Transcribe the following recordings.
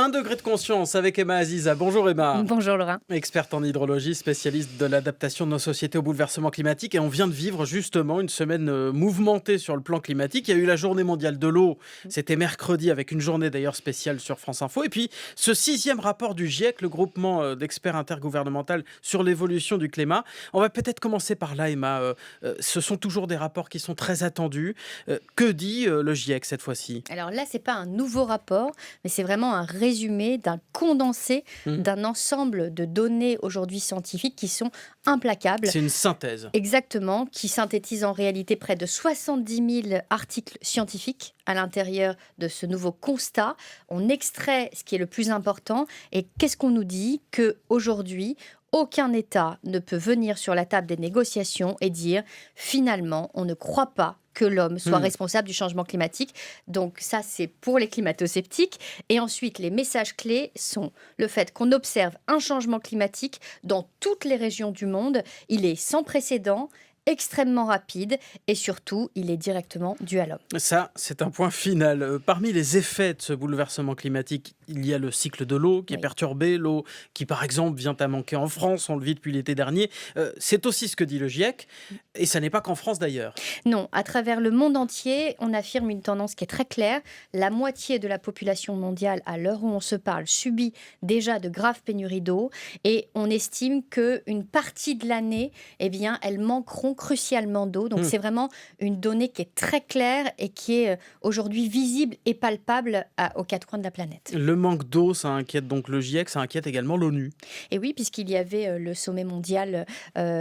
Un degré de conscience avec Emma Aziza. Bonjour Emma. Bonjour Laurent. Experte en hydrologie, spécialiste de l'adaptation de nos sociétés au bouleversement climatique. Et on vient de vivre justement une semaine mouvementée sur le plan climatique. Il y a eu la journée mondiale de l'eau. C'était mercredi avec une journée d'ailleurs spéciale sur France Info. Et puis ce 6e rapport du GIEC, le groupement d'experts intergouvernemental sur l'évolution du climat. On va peut-être commencer par là Emma. Ce sont toujours des rapports qui sont très attendus. Que dit le GIEC cette fois-ci? Alors là, c'est pas un nouveau rapport, mais c'est vraiment un résumé d'un condensé d'un ensemble de données aujourd'hui scientifiques qui sont implacables. C'est une synthèse. Exactement, qui synthétise en réalité près de 70 000 articles scientifiques à l'intérieur de ce nouveau constat. On extrait ce qui est le plus important et qu'est-ce qu'on nous dit? Qu'aujourd'hui, aucun État ne peut venir sur la table des négociations et dire finalement, on ne croit pas que l'homme soit responsable du changement climatique. Donc ça, c'est pour les climato-sceptiques. Et ensuite, les messages clés sont le fait qu'on observe un changement climatique dans toutes les régions du monde. Il est sans précédent, extrêmement rapide et surtout, il est directement dû à l'homme. Ça, c'est un point final. Parmi les effets de ce bouleversement climatique, il y a le cycle de l'eau qui est perturbé, l'eau qui, par exemple, vient à manquer en France, on le vit depuis l'été dernier. C'est aussi ce que dit le GIEC, et ça n'est pas qu'en France d'ailleurs. Non, à travers le monde entier, on affirme une tendance qui est très claire. La moitié de la population mondiale, à l'heure où on se parle, subit déjà de graves pénuries d'eau, et on estime qu'une partie de l'année, eh bien, elles manqueront crucialement d'eau. Donc c'est vraiment une donnée qui est très claire et qui est aujourd'hui visible et palpable aux quatre coins de la planète. Le manque d'eau, ça inquiète donc le GIEC, ça inquiète également l'ONU. Et oui, puisqu'il y avait le sommet mondial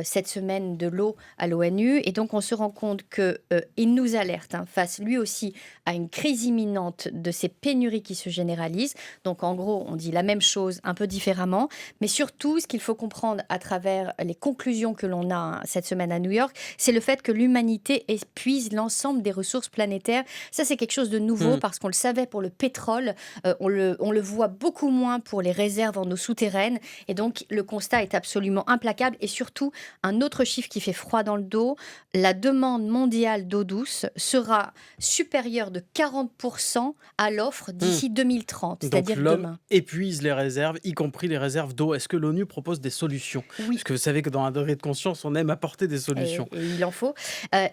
cette semaine de l'eau à l'ONU, et donc on se rend compte qu'il nous alerte face lui aussi à une crise imminente de ces pénuries qui se généralisent. Donc en gros, on dit la même chose un peu différemment, mais surtout ce qu'il faut comprendre à travers les conclusions que l'on a cette semaine à New York, c'est le fait que l'humanité épuise l'ensemble des ressources planétaires. Ça, c'est quelque chose de nouveau parce qu'on le savait pour le pétrole, on le voit beaucoup moins pour les réserves en eau souterraine. Et donc, le constat est absolument implacable. Et surtout, un autre chiffre qui fait froid dans le dos, la demande mondiale d'eau douce sera supérieure de 40% à l'offre d'ici 2030, Donc c'est-à-dire l'homme demain. épuise les réserves, y compris les réserves d'eau. Est-ce que l'ONU propose des solutions? Oui. Parce que vous savez que dans un degré de conscience, on aime apporter des solutions. Et il en faut.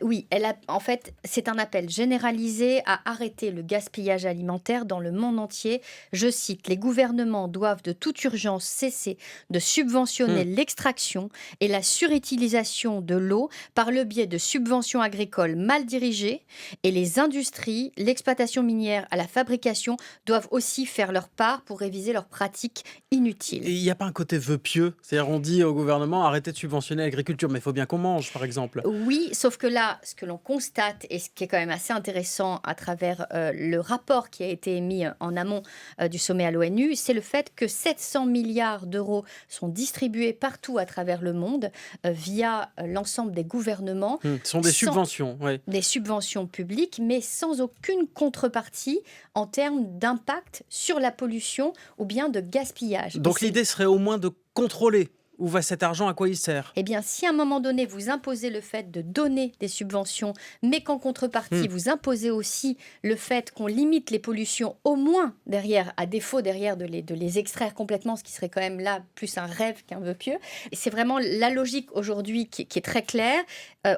Oui, en fait, c'est un appel généralisé à arrêter le gaspillage alimentaire dans le monde entier. Je cite, les gouvernements doivent de toute urgence cesser de subventionner l'extraction et la surutilisation de l'eau par le biais de subventions agricoles mal dirigées, et les industries, l'exploitation minière à la fabrication doivent aussi faire leur part pour réviser leurs pratiques inutiles. Et il n'y a pas un côté vœu pieux? C'est-à-dire on dit au gouvernement arrêtez de subventionner l'agriculture, mais il faut bien qu'on mange par exemple. Oui, sauf que là, ce que l'on constate, et ce qui est quand même assez intéressant à travers le rapport qui a été émis en amont du sommet à l'ONU, c'est le fait que 700 milliards d'euros sont distribués partout à travers le monde via l'ensemble des gouvernements. Ce sont des subventions, oui. Des subventions publiques, mais sans aucune contrepartie en termes d'impact sur la pollution ou bien de gaspillage. Donc l'idée serait au moins de contrôler où va cet argent, à quoi il sert. Eh bien, si à un moment donné, vous imposez le fait de donner des subventions, mais qu'en contrepartie, vous imposez aussi le fait qu'on limite les pollutions, au moins derrière, à défaut derrière de les extraire complètement, ce qui serait quand même là plus un rêve qu'un vœu pieux. Et c'est vraiment la logique aujourd'hui qui est très claire.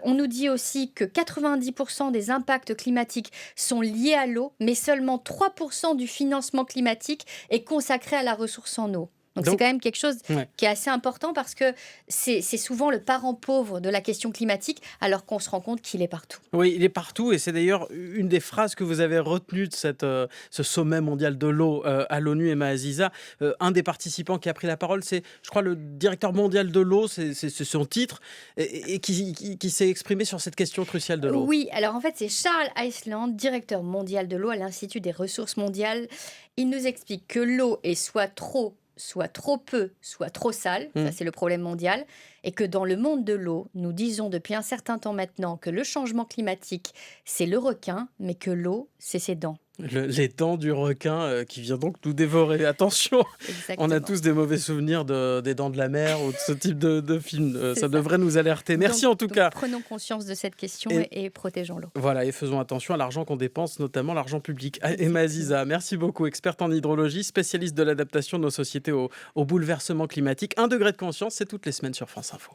On nous dit aussi que 90% des impacts climatiques sont liés à l'eau, mais seulement 3% du financement climatique est consacré à la ressource en eau. Donc c'est quand même quelque chose qui est assez important parce que c'est souvent le parent pauvre de la question climatique alors qu'on se rend compte qu'il est partout. Oui, il est partout et c'est d'ailleurs une des phrases que vous avez retenues de ce sommet mondial de l'eau à l'ONU, Emma Aziza. Un des participants qui a pris la parole, c'est, je crois, le directeur mondial de l'eau, c'est son titre, et qui s'est exprimé sur cette question cruciale de l'eau. Oui, alors en fait c'est Charles Iceland, directeur mondial de l'eau à l'Institut des ressources mondiales. Il nous explique que l'eau est soit trop peu, soit trop sale, ça c'est le problème mondial, et que dans le monde de l'eau, nous disons depuis un certain temps maintenant que le changement climatique, c'est le requin, mais que l'eau, c'est ses dents. Les dents du requin qui vient donc nous dévorer. Attention, on a Exactement. tous des mauvais souvenirs des dents de la mer ou de ce type de film. C'est Ça ça. devrait nous alerter. Merci en tout Donc, cas. prenons conscience de cette question Et et protégeons l'eau. voilà, et faisons attention à l'argent qu'on dépense, notamment l'argent public. Ah, Emma Exactement. Aziza, merci beaucoup, experte en hydrologie, spécialiste de l'adaptation de nos sociétés au bouleversement climatique. 1 degré de conscience, c'est toutes les semaines sur France Info.